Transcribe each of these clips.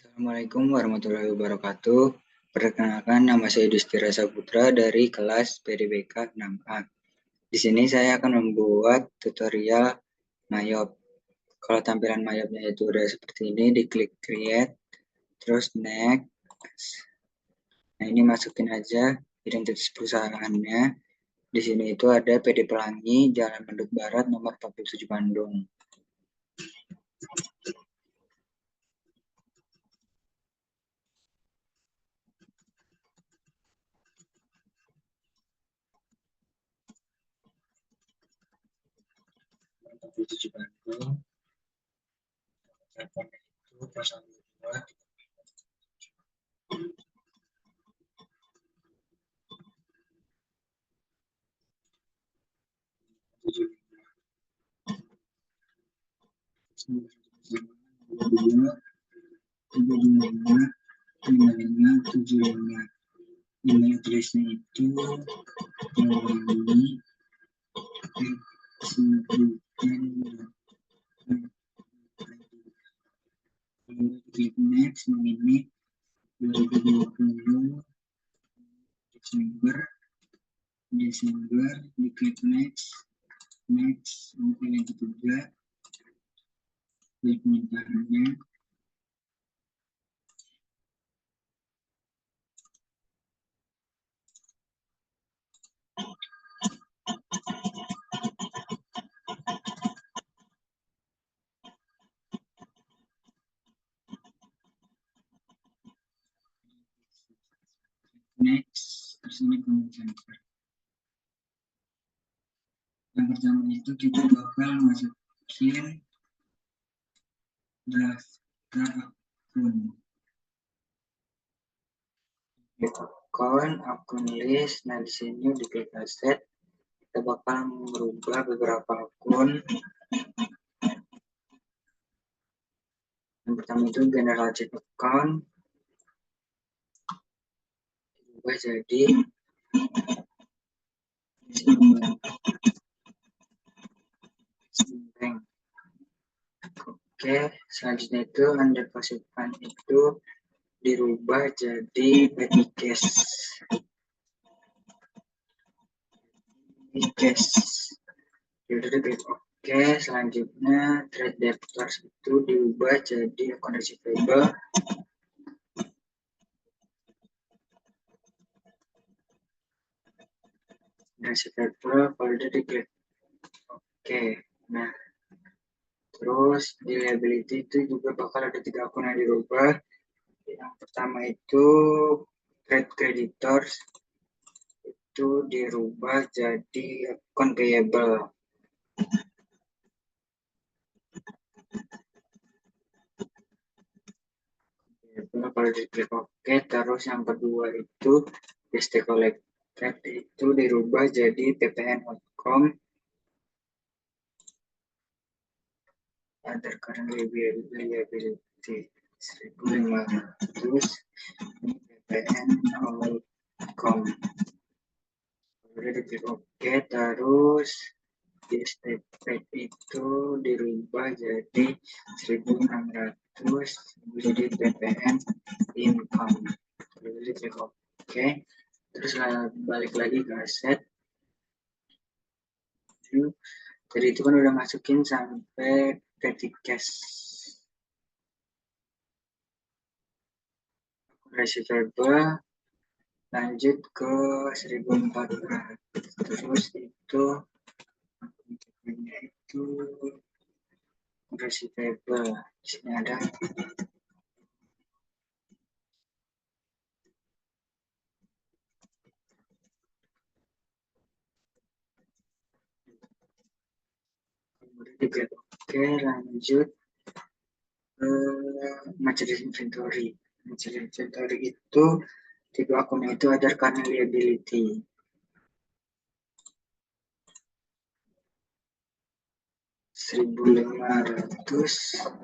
Assalamualaikum warahmatullahi wabarakatuh. Perkenalkan, nama saya Yudhistira Saputra dari kelas PDBK 6A. Di sini saya akan membuat tutorial mayop. Kalau tampilan mayopnya itu udah seperti ini, diklik create, terus next. Nah, ini masukin aja identitas perusahaannya. Di sini itu ada PD Pelangi, Jalan Mendut Barat, nomor 47 Bandung. Bandung. Teleponnya itu 02. Email address-nya itu melalui klik next, ini 2020 Desember, diklik next, mungkin yang ketiga, klik mintarnya. Next, terus ini transfer. Yang pertama itu kita bakal masukin daftar akun. Akun list. Nah, di sini diklik aset. Kita bakal merubah beberapa akun. Yang pertama itu general check account. Berubah jadi bank. Oke, selanjutnya itu deposit fund itu dirubah jadi petty cash. Oke, selanjutnya trade debtors itu diubah jadi account receivable. Kalau udah diklik oke. Nah, terus di liability itu juga bakal ada 3 akun yang dirubah. Yang pertama itu trade creditors itu dirubah jadi akun payable. Kalau diklik oke, terus yang kedua itu ST collected itu dirubah jadi ppn.com. Other current liability 1.500 ini ppn.com. Udah diklik oke, terus di STP itu dirubah jadi 1.600 jadi ppn income. Udah diklik oke, terus balik lagi ke aset. Jadi itu kan udah masukin sampai petty cash. Receivable lanjut ke 1.400. Terus itu receivable. Di sini ada oke, lanjut ke merchandise inventory. Merchandise inventory itu tipe akunnya itu ada current liability. $1.500.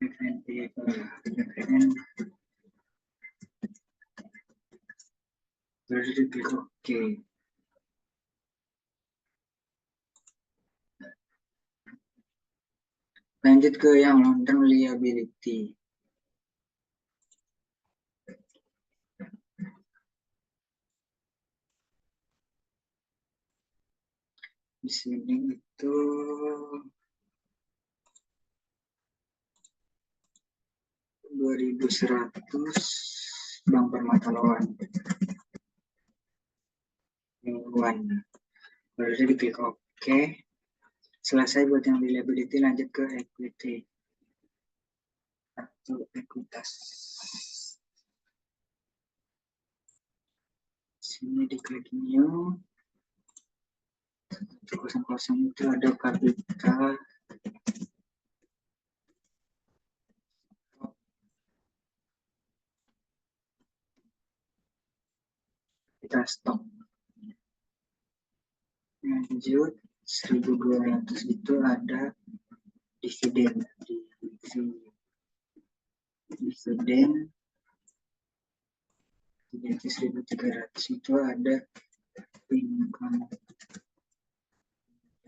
Terus diklik OK. Lanjut ke yang long term liability. Di sini itu 2100 Bank Permata Lawan mingguan. Baru diklik OK. Selesai buat yang liability, lanjut ke equity atau ekuitas. Sini diklik new. 100 itu ada kapital. Kita stop. Lanjut 1200 itu ada dividen. Dividen 1300 itu ada income.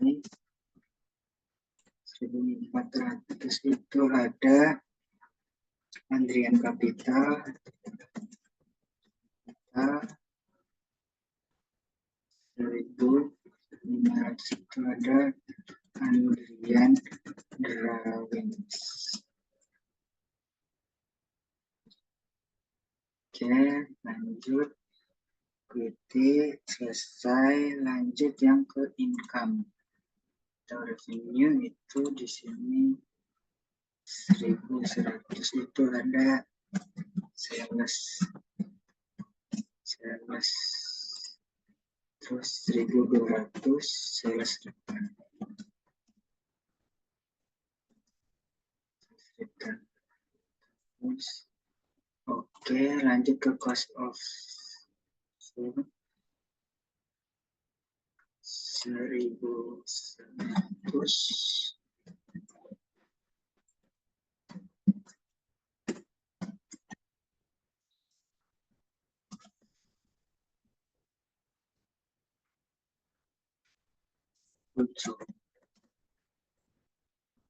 1400 itu ada antrian kapital. 1500 itu ada antrian drawings. Oke, lanjut equity selesai, lanjut yang ke income atau revenue. Itu di sini 1100 itu ada sales, terus 1200 sales return. Oke, lanjut ke cost of 1100.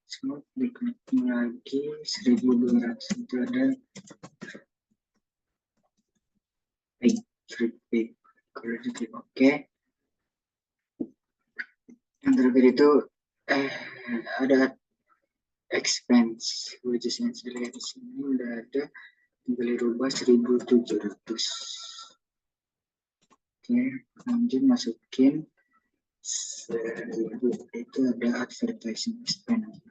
Semua diklik lagi 1200 itu ada free pay. Kalau diklik OK, yang terakhir itu ada expense, which is yang saya lihat di sini udah ada, tinggal dirubah 1700. Oke, lanjut masukin 1000 itu ada advertising expense.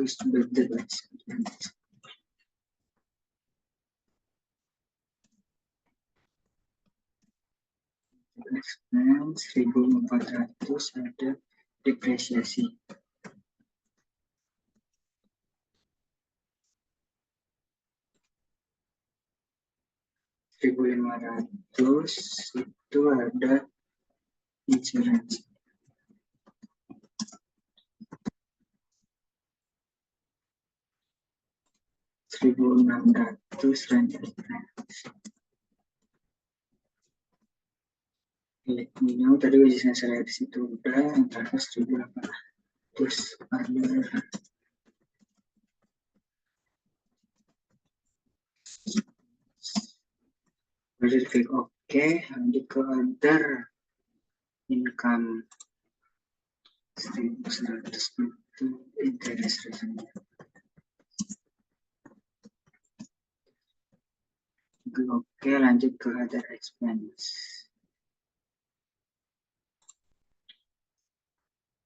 Birthday expense. Expense 1400 ada depresiasi. $1.500 itu ada insurance. 1.600 rent expense. Minum tadi wajibnya saya di situ udah, yang terakhir 1.800 ada boleh klik OK, lanjut ke other income 1.100 itu interest revenue. Oke, lanjut ke other expense.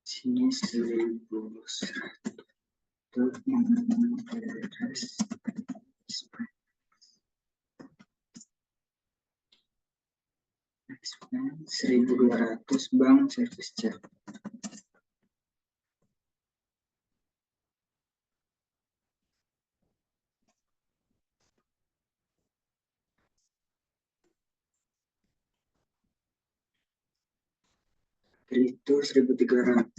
Sini 1.100 itu yang interest expense 1.200 bank service charge. Itu 1.300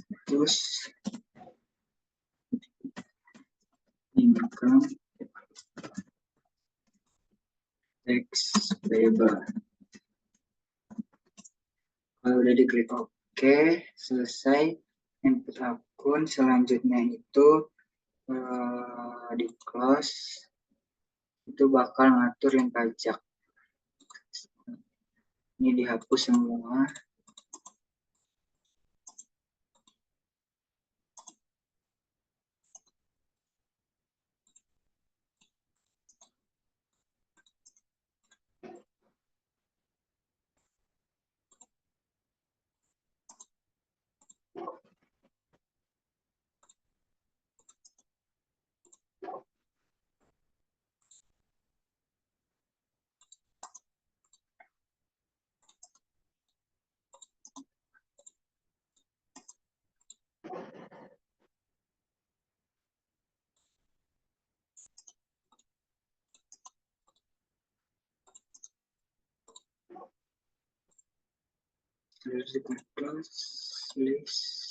income tax payable. Kalau udah diklik OK, selesai input akun. Selanjutnya itu di close, itu bakal ngatur yang pajak. Ini dihapus semua. Terus di close list.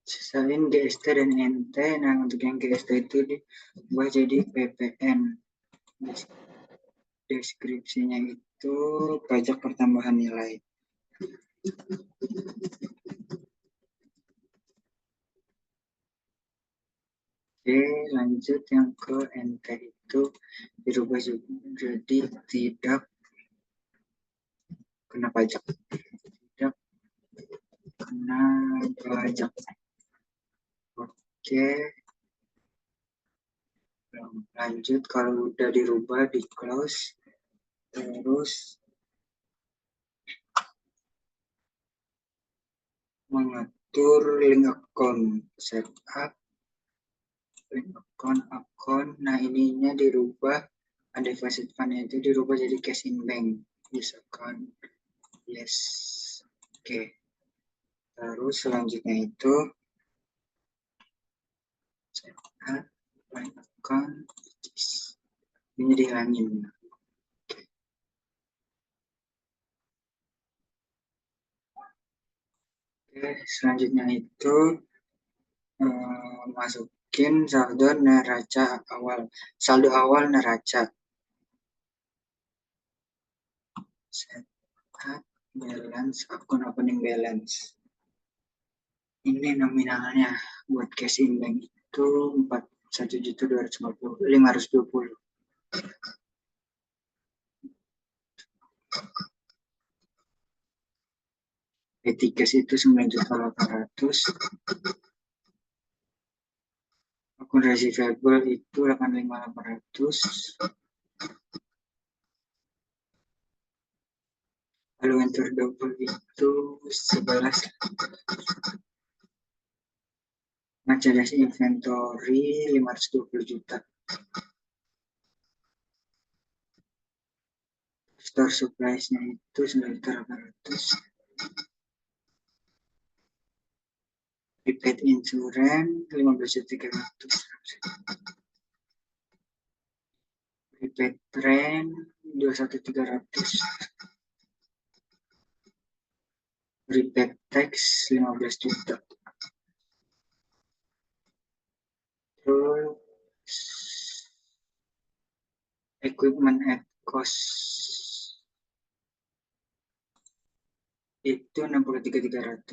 Sisain GST dan NT. Nah, untuk yang GST itu dibuat jadi PPN. Deskripsinya itu pajak pertambahan nilai. Oke, lanjut yang ke NT itu dirubah jadi tidak kena pajak. Tidak kena pajak. Oke. Lanjut, kalau udah dirubah di close, terus mengatur link account, setup link account. Nah, ininya dirubah, ada deposit fund itu dirubah jadi cash in bank, misalkan yes. Oke. Terus selanjutnya itu setup link account, ini dihilangin. Oke, selanjutnya itu masukin saldo neraca awal. Saldo awal neraca. Setup balance, akun opening balance. Ini nominalnya buat cash in bank itu 41.520. Petty cash itu 9.800. Akun receivable itu 85.800. Lalu enter double itu 11. Merchandise inventory 520 juta. Store supplies-nya itu 9.800. Prepaid insurance 15.300. Prepaid train 21.300. Prepaid tax 15 juta. Terus equipment at cost itu 63.300.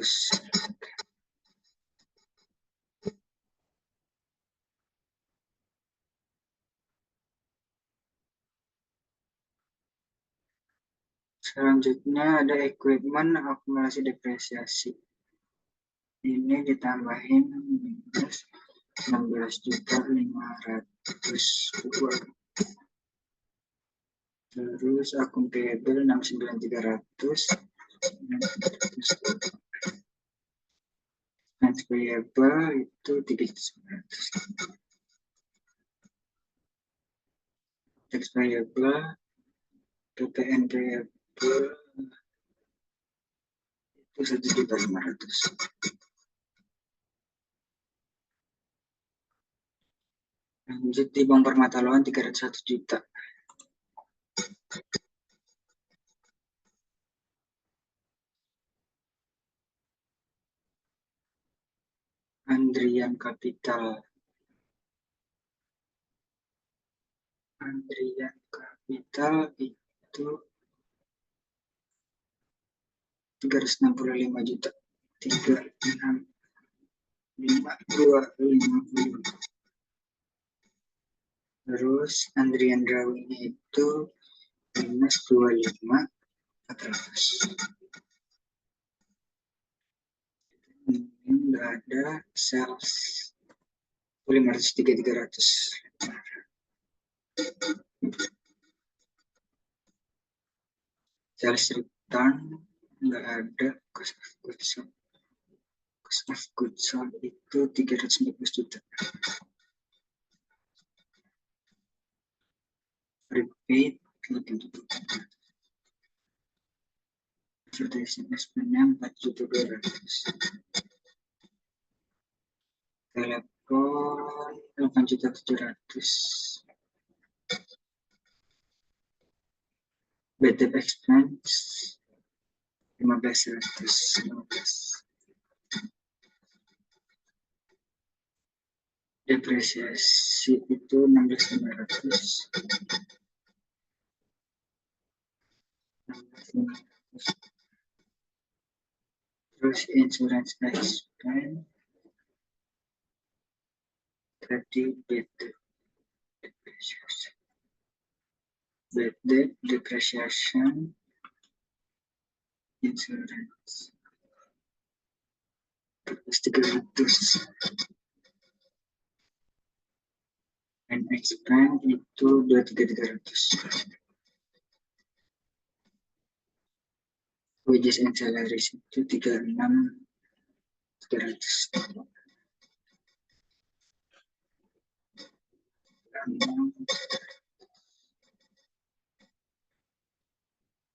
Selanjutnya ada equipment akumulasi depresiasi. Ini ditambahin minus 16.500.000. Terus akun payable 69.300. Expense payable itu 3.900. Tax payable, PPN payable itu 1.500.000. Lanjut di Bank Permata Loan 301 juta. Andrian Capital. Andrian Capital itu 365 juta. 365,250. Terus Andrian Drawingnya itu minus 25.400. Ini nggak ada sales 503.300. Sales return nggak ada. Cost of goods sold. Cost of goods sold itu 314 juta. Prepaid 8 juta. Advertising expense-nya 4.200.000. Telepon 8.700.000. BTP expense 15.115. Depresiasi itu 16.500. Terus insurance expense tadi bad debt depreciation insurance terus 300. And expense itu 23.300. Wages and salaries itu 36.300.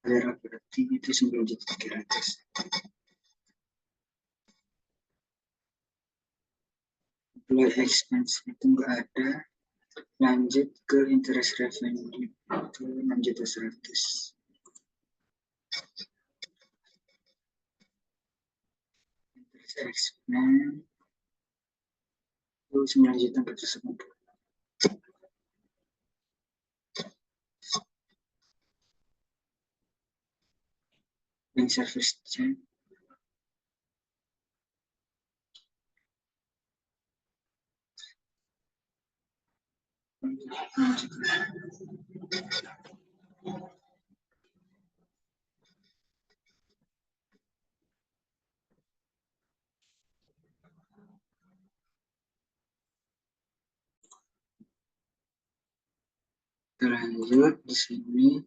Bayar operating itu 9.300. Employee expense itu nggak ada. Lanjut ke interest revenue itu 6.100. Interest expense itu 9.450. Bank service charge lanjut di sini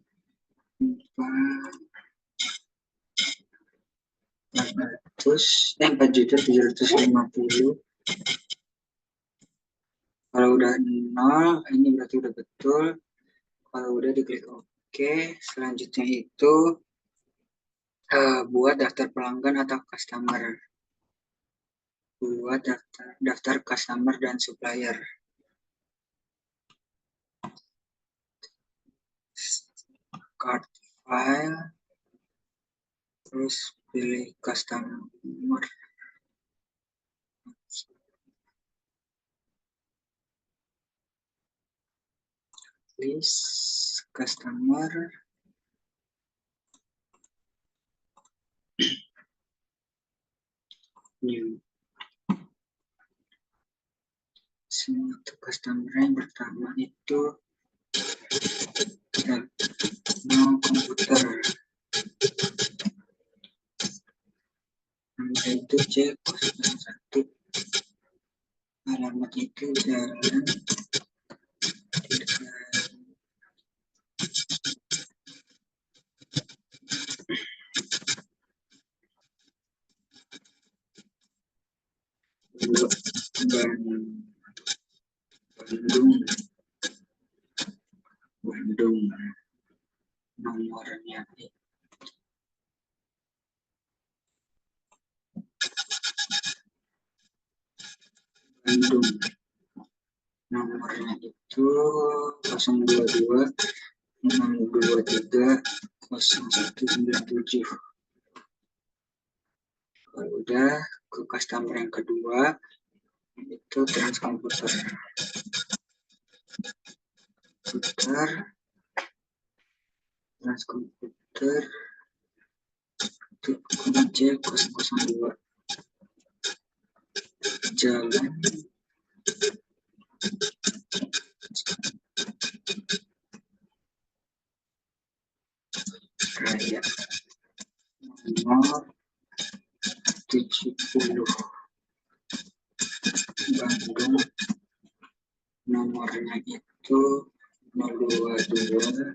4.750. Kalau udah 0 ini berarti udah betul. Kalau udah diklik OK. Selanjutnya itu buat daftar pelanggan atau customer. Buat daftar customer dan supplier. Card file. Terus pilih customer. List customer. New. Semua customer yang pertama itu no komputer. itu C01, alamat itu Jalan Bandung, nomornya Bandung, nomornya itu 022 623 0197. Kalau udah ke customer yang kedua itu transkomputer itu C002 Jalan Raya nomor 70 Bandung, nomornya itu 022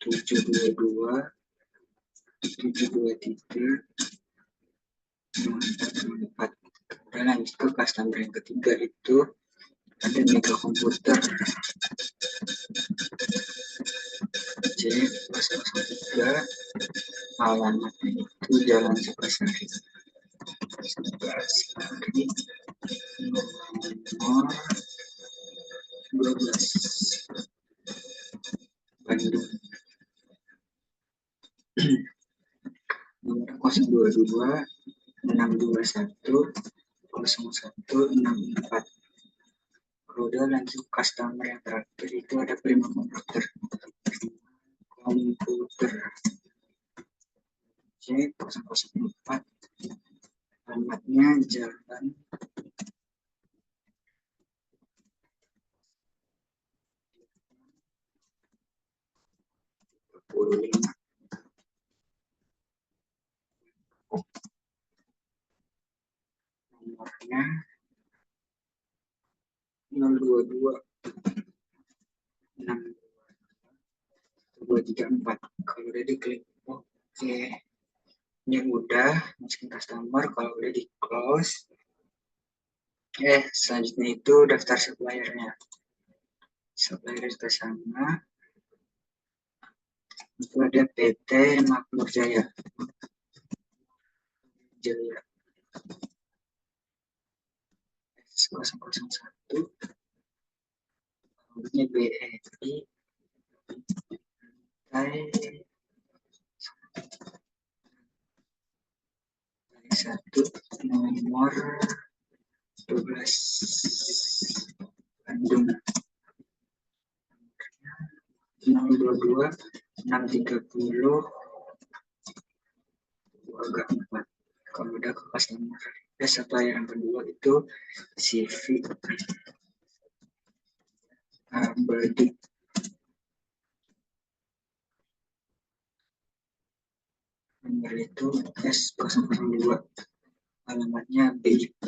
722 723 4. Kemudian lanjut ke customer yang ketiga itu ada Mega Komputer C003, alamatnya itu Jalan Sukasari nomor 12 Bandung, nomor 022 621 0164. Kemudian lanjut customer yang terakhir itu ada Prima Komputer C004, alamatnya Jalan Purulima, nomornya 022 6234. Kalau udah diklik oke, ini udah masukin customer. Kalau udah di close, selanjutnya itu daftar suppliernya. Supplier ke sana itu ada PT Makmur Jaya S001, ini BRI satu nomor 12 Bandung 022 630 4. Kalau udah ke customer supplier yang kedua itu CV Abadi nomor itu S002, alamatnya BIP.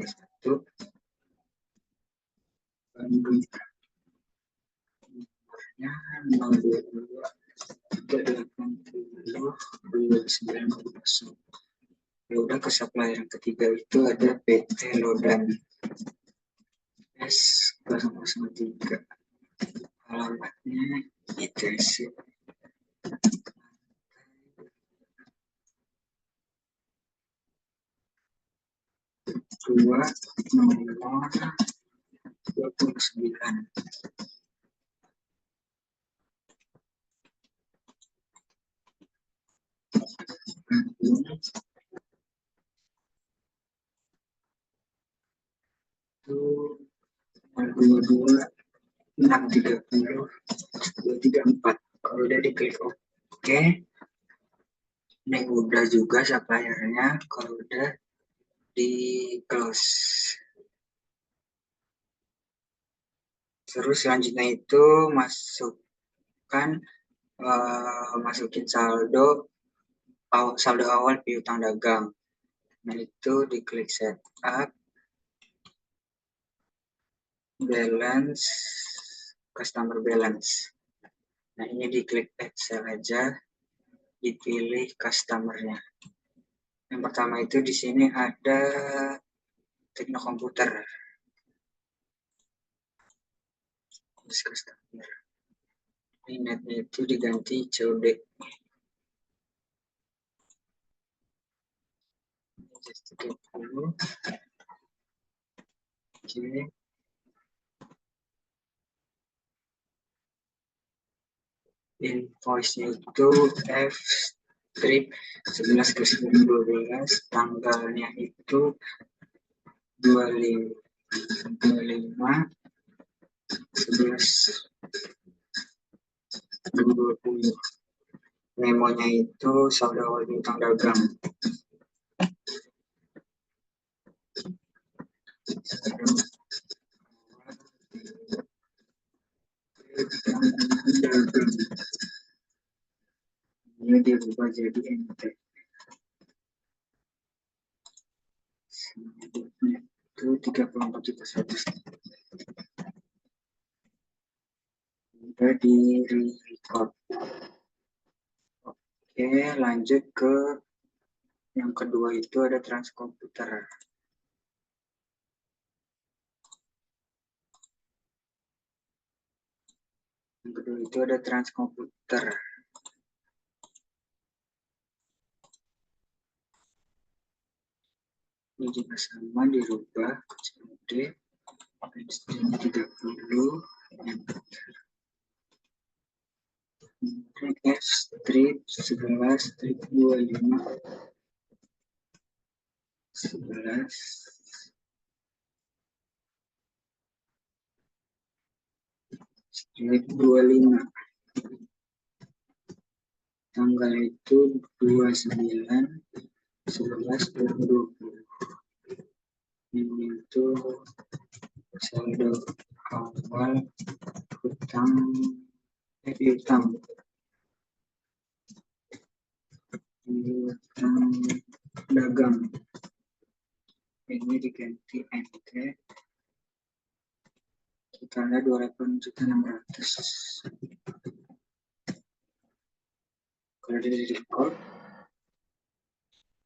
Satu Bandung, nomornya 022 380 290. Ya udah ke supplier yang ketiga itu ada PT Lodan S003, alamatnya ITC dua nomor 29. Itu 022 630 234. Kalau udah diklik oke, ini udah juga suppliernya. Kalau udah di close. Terus selanjutnya itu masukin saldo awal piutang dagang. Nah, itu diklik setup, balance, customer balance. Nah, ini diklik Excel aja, dipilih customer-nya. Yang pertama itu di sini ada Tekno Komputer. Terus customer. Ini netnya itu diganti COD. Just dulu. Oke. Invoice-nya itu F strip 11/12, tanggalnya itu 25 11 2020. Memonya itu saldo awal piutang dagang. Ini dirubah jadi NT. Selanjutnya itu 34.100. Udah di record. Oke, lanjut ke yang kedua itu ada transkomputer. Yang kedua itu ada transkomputer. Ini juga sama, dirubah ke COD, string 30, F strip 11 strip 25 11 strip 25. Tanggal itu 29/11/2020. Ini itu saldo awal piutang dagang. Ini diganti NT, totalnya 28.600. Kalau di record,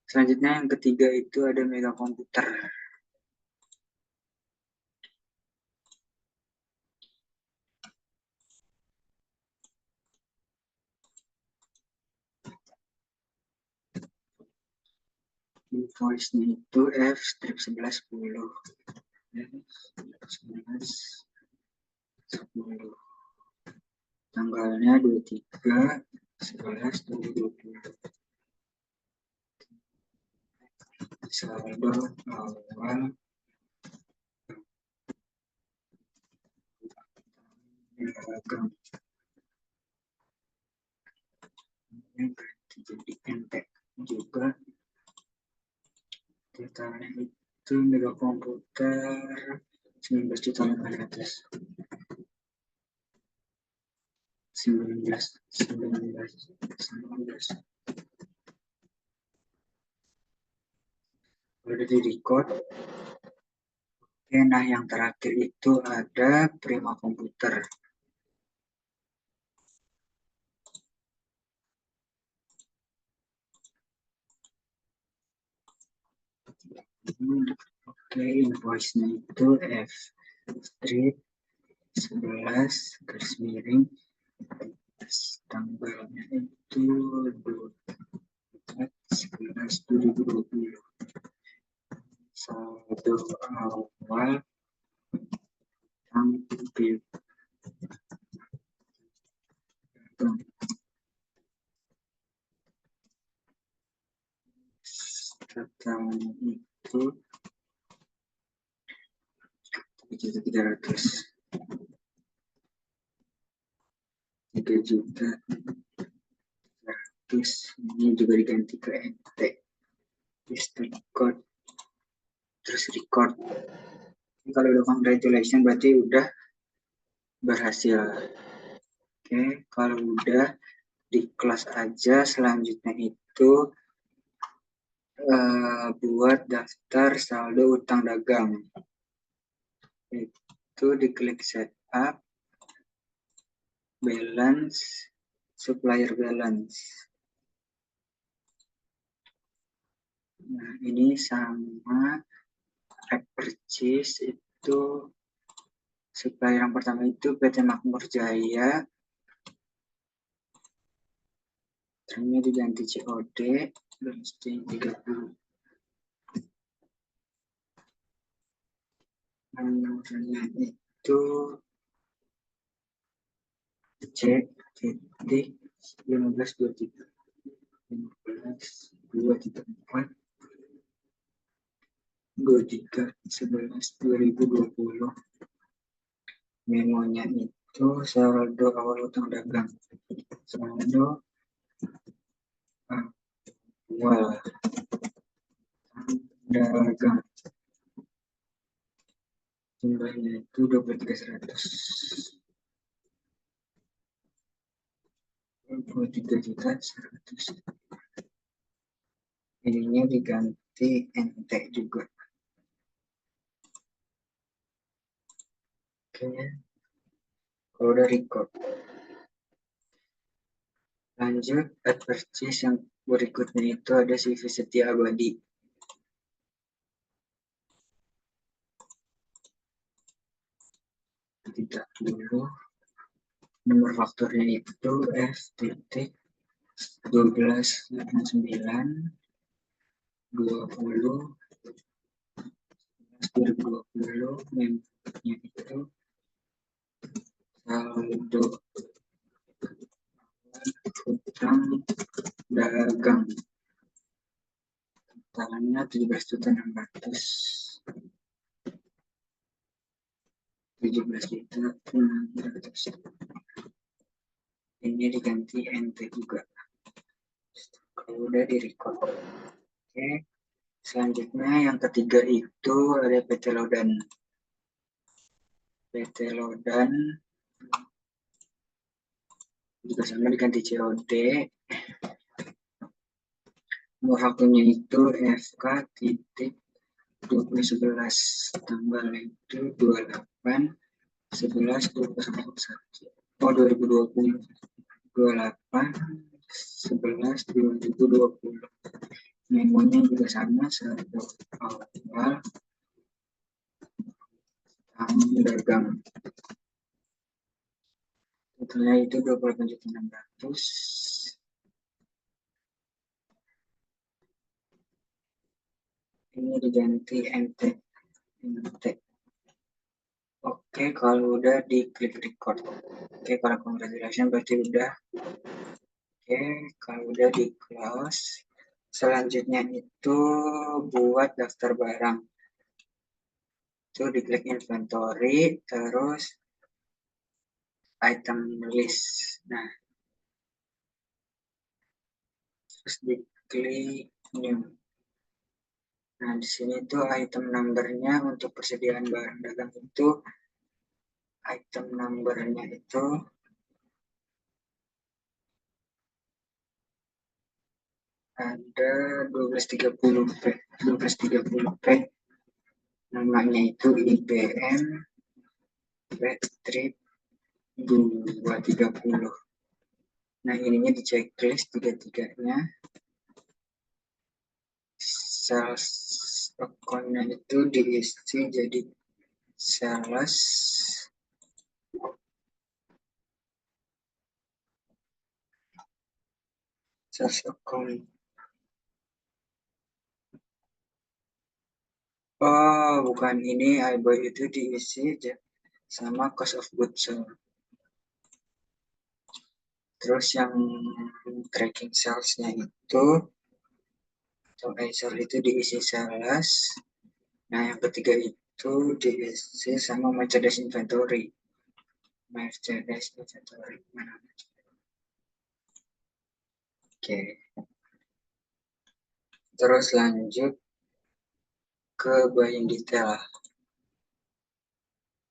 selanjutnya yang ketiga itu ada mega komputer. Invoice-nya itu F strip 11/10. 11/10. Tanggalnya 23/11/2020. Saldo awal dagang. Ini ganti jadi NT juga. Totalnya itu mega komputer 19.800. 19. Udah di record. Oke, nah yang terakhir itu ada Prima Komputer. Oke, invoice-nya itu F strip 11 garis miring, tanggalnya itu 11/11/2020. Saldo awal tampil totalnya itu 3.300. 3.300. Ini juga diganti ke NT. Record. Terus record. Ini kalau udah congratulation berarti udah berhasil. Oke, kalau udah di kelas aja, selanjutnya itu buat daftar saldo utang dagang. Itu diklik setup, balance, supplier balance. Nah, ini sama app purchase itu supplier yang pertama itu PT Makmur Jaya, terusnya diganti COD, terus 30. Nomornya itu C titik 1523 15 234 23 11 2020. Memonya itu saldo awal utang dagang, saldo awal dagang, jumlahnya itu 23.100, 23.100. Ininya diganti NT juga. Oke, kalau udah record, lanjut add purchase yang berikutnya itu ada CV Setia Abadi. Kita dulu nomor fakturnya itu F titik 1289 20 2020. Membernya itu saldo utang dagang, totalnya 17.600, 17.600. Ini diganti NT juga. Kalau udah di record. Oke, selanjutnya yang ketiga itu ada PT Lodan. PT Lodan juga sama diganti COD. Nomor akunnya itu FK titik 2011, tanggalnya itu 28 11 2021. Oh, 2020. 28 11 2020. Memonya juga sama, saldo awal dagang, totalnya itu 28.600. Ini diganti NT. Oke, kalau udah diklik record. Oke, kalau congratulations berarti udah. Oke, kalau udah di close, selanjutnya itu buat daftar barang. Itu diklik inventory, terus item list. Nah, terus diklik new. Nah, di sini tuh item numbernya untuk persediaan barang dagang itu, item numbernya itu ada 1230P. 1230P. Namanya itu IBM Red 230. Nah, ininya di checklist tiga-tiganya. Sales account-nya itu diisi jadi sales account. Oh, bukan, ini iBuy itu diisi sama cost of goods sold. Terus yang tracking sales-nya itu atau Azure itu diisi sales. Nah, yang ketiga itu diisi sama merchandise inventory. Merchandise inventory mana? Oke. Terus lanjut ke buying detail.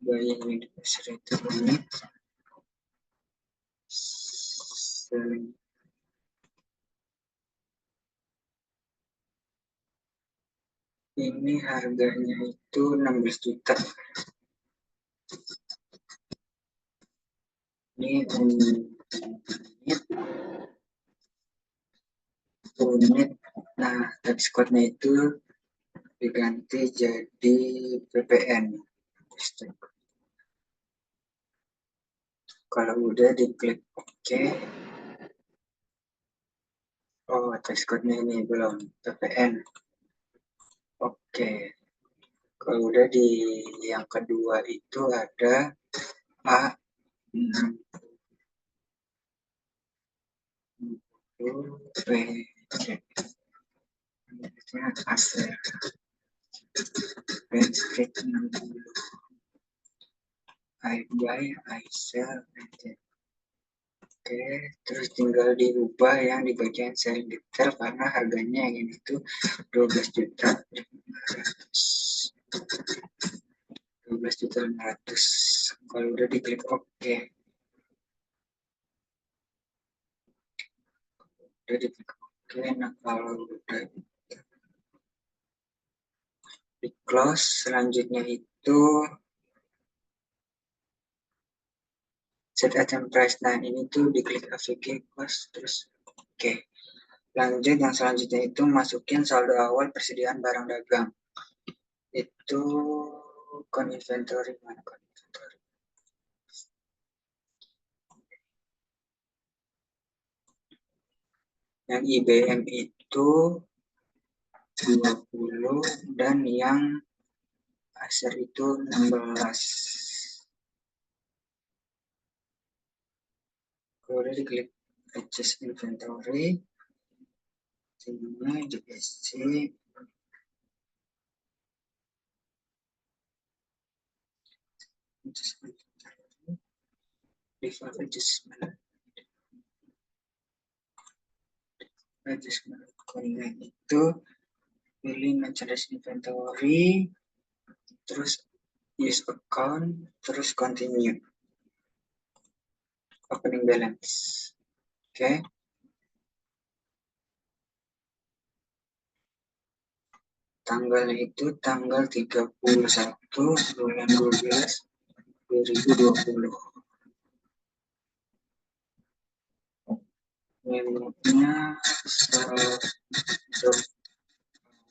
buying anniversary unit. Ini harganya itu 16 juta. Ini unit. Nah, tax code-nya itu diganti jadi PPN. Kalau udah diklik OK. Oh, tax code-nya ini belum PPN. Oke. Kalau udah di yang kedua itu ada A6 PC. Acer Patrick 60. I buy, I sell, Oke, terus tinggal diubah yang di bagian sel detail karena harganya yang ini tuh 12 juta 12 juta 500. Kalau udah diklik OK, nah kalau udah di close, selanjutnya itu set item price. Nah ini tuh diklik AVG close terus OK. Lanjut yang selanjutnya itu masukin saldo awal persediaan barang dagang. Itu kon inventory mana kon inventory. Yang IBM itu 20 dan yang Acer itu 16. Kemudian diklik adjust inventory. Sini DSC. Default adjustment. Adjustment konten itu pilih merchandise inventory, terus use account, terus continue. Opening balance. Oke. Tanggalnya itu tanggal 31 bulan 12 2020. Membernya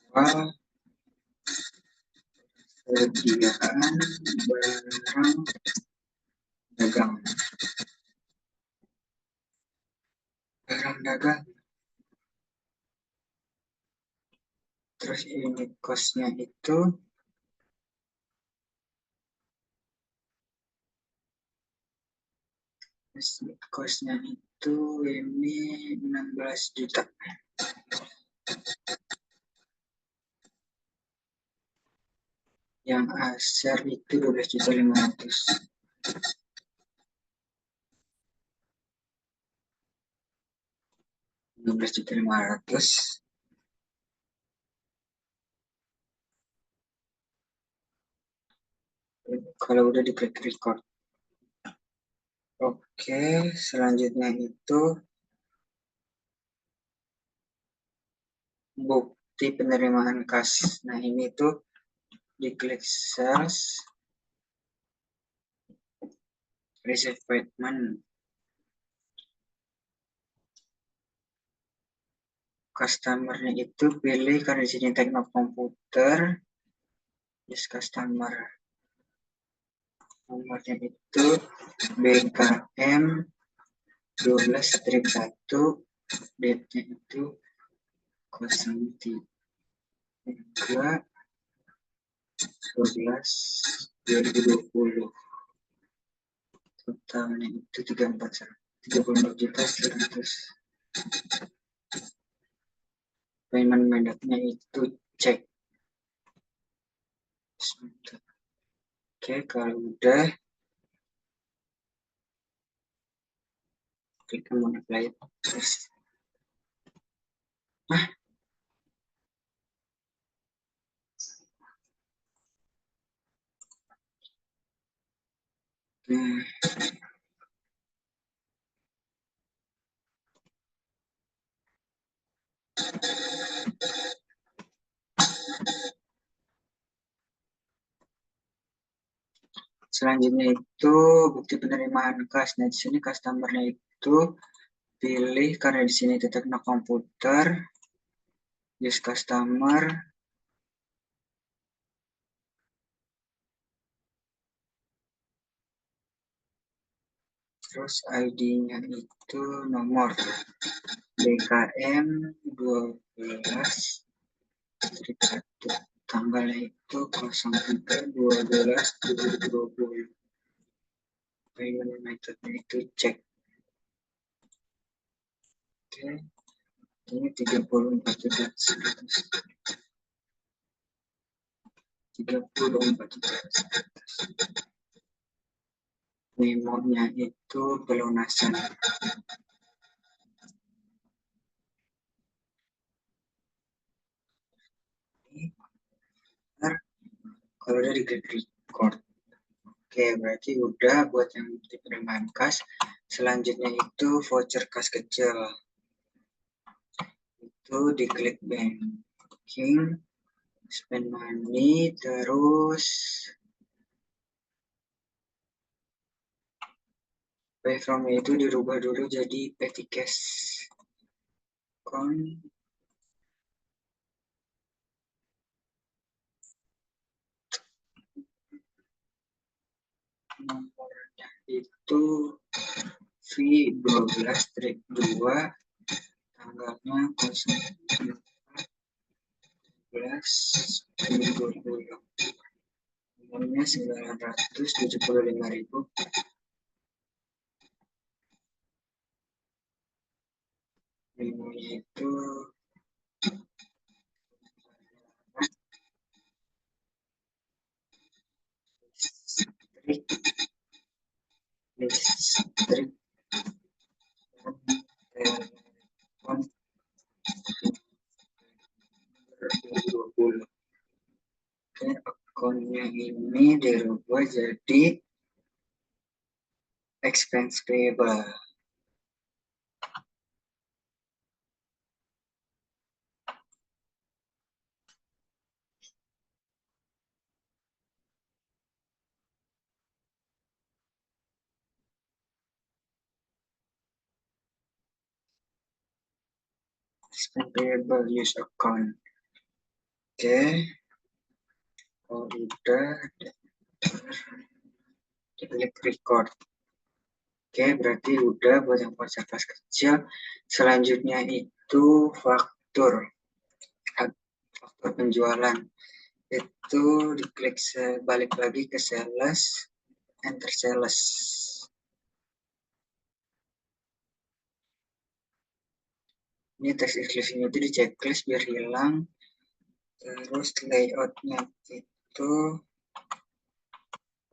awal persediaan barang dagang. Barang dagang. Terus ini cost-nya itu cost-nya itu ini 16 juta. Yang Acer itu 12 juta 500. Juta 500. Kalau udah diklik record. Oke, selanjutnya itu bukti penerimaan kas. Nah ini tuh diklik sales, receive payment. Customernya itu pilih karena di sini teknik komputer, yes customer. Nomornya itu BKM 12-1, date-nya itu 03/12/2020. Totalnya itu 34 juta 100. Payment methodnya itu cek. Oke, kalau udah klik apply terus. Nah, Hmm. Selanjutnya itu bukti penerimaan kas. Nah, di sini customer-nya itu pilih karena di sini itu teknik komputer, use customer, terus ID-nya itu nomor BKM 12 1, tanggalnya itu 03/12/2020. Payment methodnya itu cek. Oke, ini 34.100. 34.100. Memonya itu pelunasan. Kalau udah diklik record. Oke, berarti udah buat yang bukti penerimaan kas. Selanjutnya itu voucher kas kecil. Itu diklik banking, spend money, terus pay from itu dirubah dulu jadi petty cash. Nomornya itu V12-2, tanggalnya 014/2020. Umurnya 975.000. Memonya itu listrik telepon 2020. Oke, akunnya ini dirubah jadi expense payable. Expense payable use account. Oke, kalau udah klik record. Oke, berarti udah buat yang voucher kas kecil. Selanjutnya itu faktur. Faktur penjualan. Itu diklik balik lagi ke sales, enter sales. Ini teks eksklusifnya itu di checklist biar hilang. Terus layoutnya itu,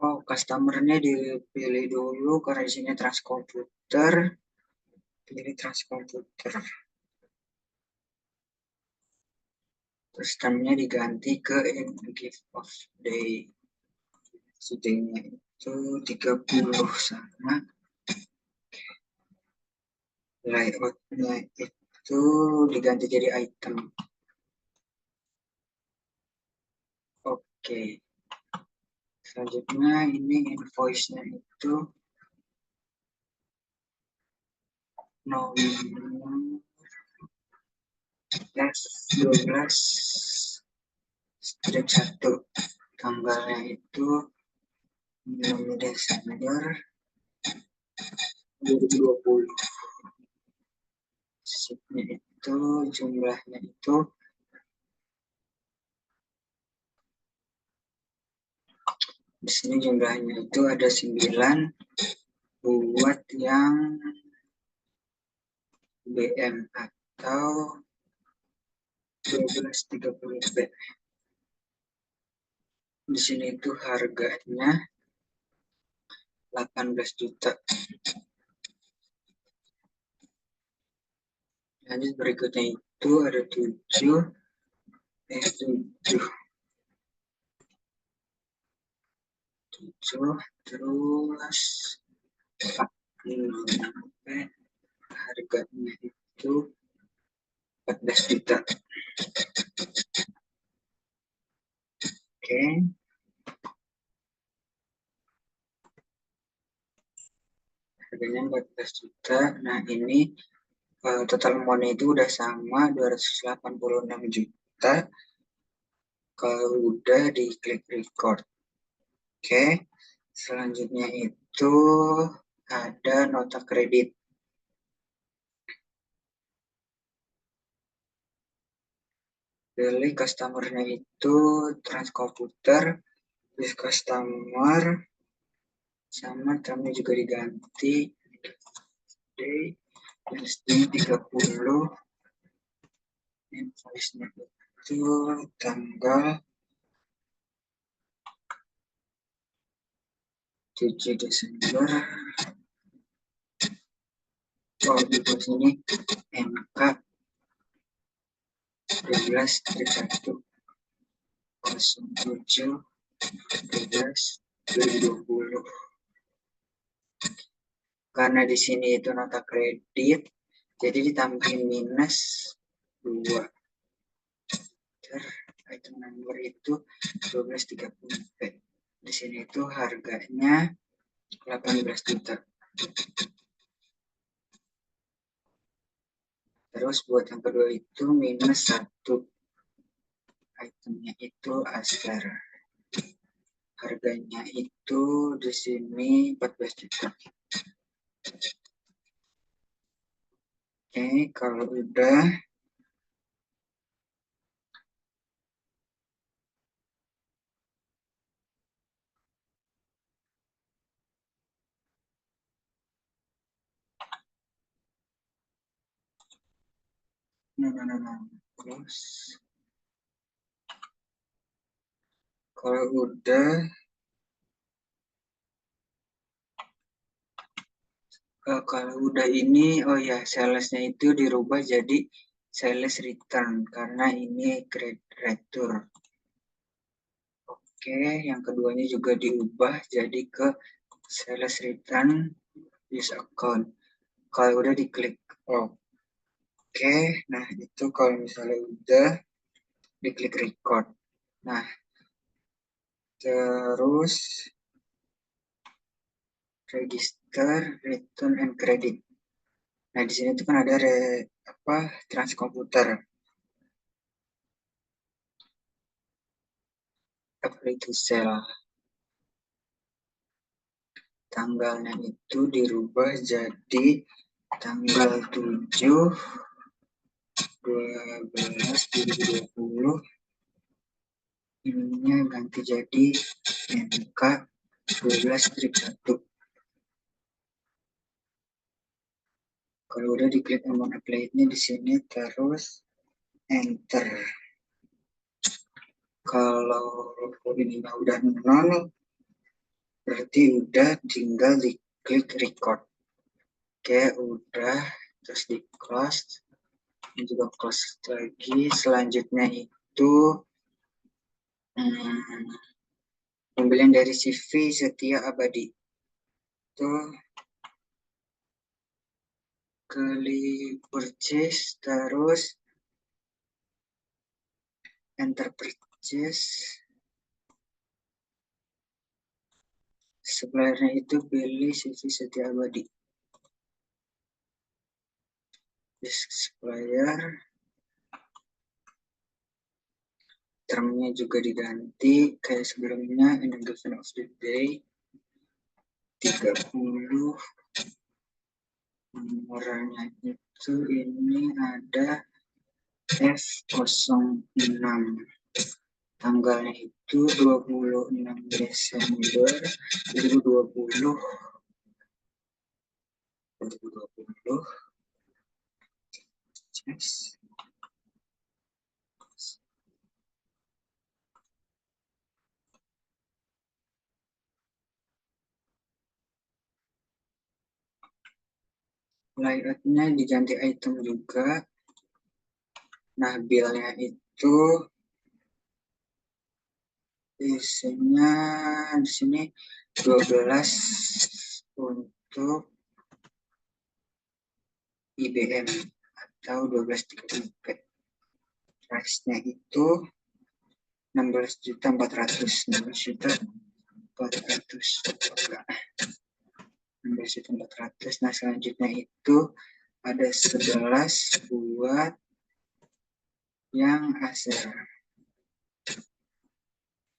oh customernya dipilih dulu karena di sini transkomputer, pilih transkomputer. Terus time-nya diganti ke gift of day. Day-nya itu 30 sama. Layoutnya itu diganti jadi item. Oke. Selanjutnya ini invoice-nya itu nomor S12-1, tanggalnya itu 6 Desember 2020. Sheet-nya itu jumlahnya itu di sini jumlahnya itu ada 9 buat yang BM atau 1230B. Di sini itu harganya 18 juta. Lanjut berikutnya itu ada 7 7 7, terus 40 sampai harganya itu 14 juta. Oke, harganya 14 juta. Nah, ini total money itu udah sama 286 juta kalau udah diklik record. Oke, selanjutnya itu ada nota kredit. Pilih customer-nya itu Transkomputer, bis customer, sama termnya juga diganti. Day, listing 30, invoice-nya itu tanggal 7 Desember. Oh, di bawah ini NK 12/31/07/12/2020. Karena di sini itu nota kredit, jadi ditambahin minus 2. Item number itu 1230P. Di sini itu harganya 18 juta. Terus buat yang kedua itu minus 1. Itemnya itu Aster. Harganya itu di sini 14 juta. Oke, kalau udah terus kalau udah ini, oh ya, salesnya itu dirubah jadi sales return karena ini retur. Oke, yang keduanya juga diubah jadi ke sales return use account. Kalau udah diklik oke, nah itu kalau misalnya udah diklik record. Nah, terus register return and credit. Nah, di sini tuh kan ada Transkomputer. Apply to sell. Tanggalnya itu dirubah jadi tanggal 7/12/2020. Ininya ganti jadi NK 12/1. Kalau udah diklik amount applied-nya di sini terus enter. Kalau ininya udah 0, berarti udah tinggal diklik record. Oke, udah, terus di close. Ini juga close lagi. Selanjutnya itu pembelian dari CV Setia Abadi. Itu klik purchase, terus enter purchase. Suppliernya itu pilih CV Setia Abadi. Supplier. Termnya juga diganti kayak sebelumnya. Engagement of the day 30. Nomornya itu ini ada F06. Tanggalnya itu 26 Desember 2020. Yes. Layoutnya diganti item juga. Nah, billnya itu Isinya di sini 12 untuk IBM atau 12 TKIP. Price-nya itu 16.400.000, 16.400.000. 16.400.000. Nah, selanjutnya itu ada 11 buat yang Acer.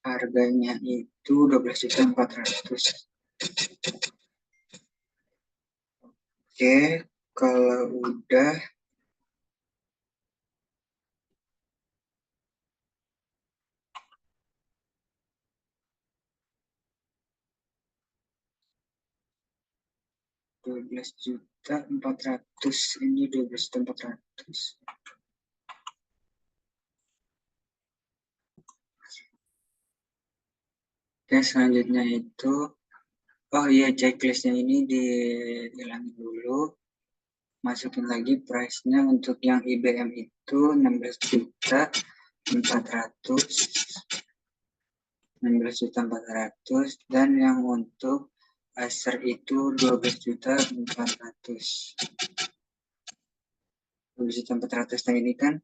Harganya itu 12.400.000. Oke, kalau udah $12.400.000, ini 12.400.000. Oke, selanjutnya itu, oh iya, checklistnya ini dihilangin dulu. Masukin lagi price-nya untuk yang IBM itu 16.400.000, dan yang untuk Acer itu 12.400.000. Nah, ini kan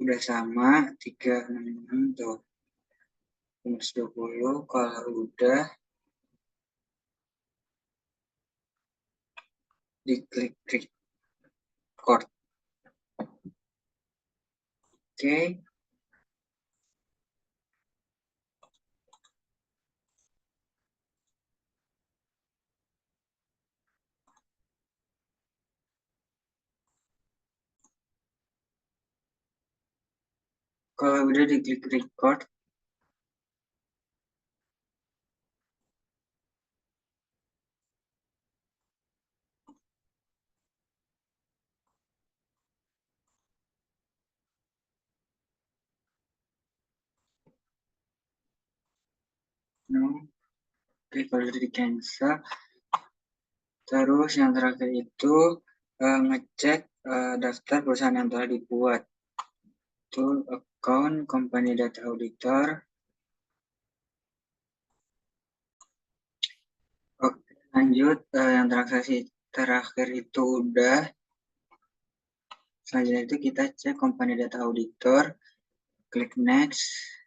udah sama 366 tuh 20. Kalau udah diklik record. Oke, kalau udah diklik record, no. Oke, kalau udah di cancel, terus yang terakhir itu ngecek daftar perusahaan yang telah dibuat. Itu account company data auditor. Oke, lanjut, yang transaksi terakhir itu udah. Selanjutnya itu kita cek company data auditor, klik next,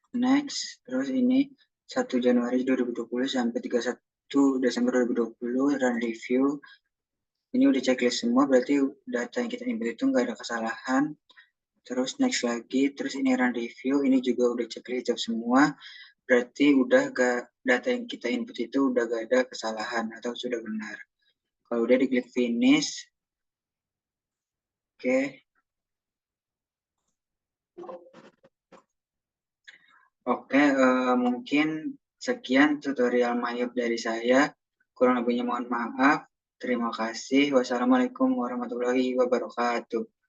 terus ini 1 Januari 2020 sampai 31 Desember 2020, run review. Ini udah checklist semua, berarti data yang kita input itu nggak ada kesalahan. Terus next lagi, terus ini run review, ini juga udah checklist job semua, berarti udah gak, data yang kita input itu udah gak ada kesalahan atau sudah benar. Kalau udah diklik finish. Oke. Oke, mungkin sekian tutorial Mayop dari saya. Kurang lebihnya mohon maaf. Terima kasih. Wassalamualaikum warahmatullahi wabarakatuh.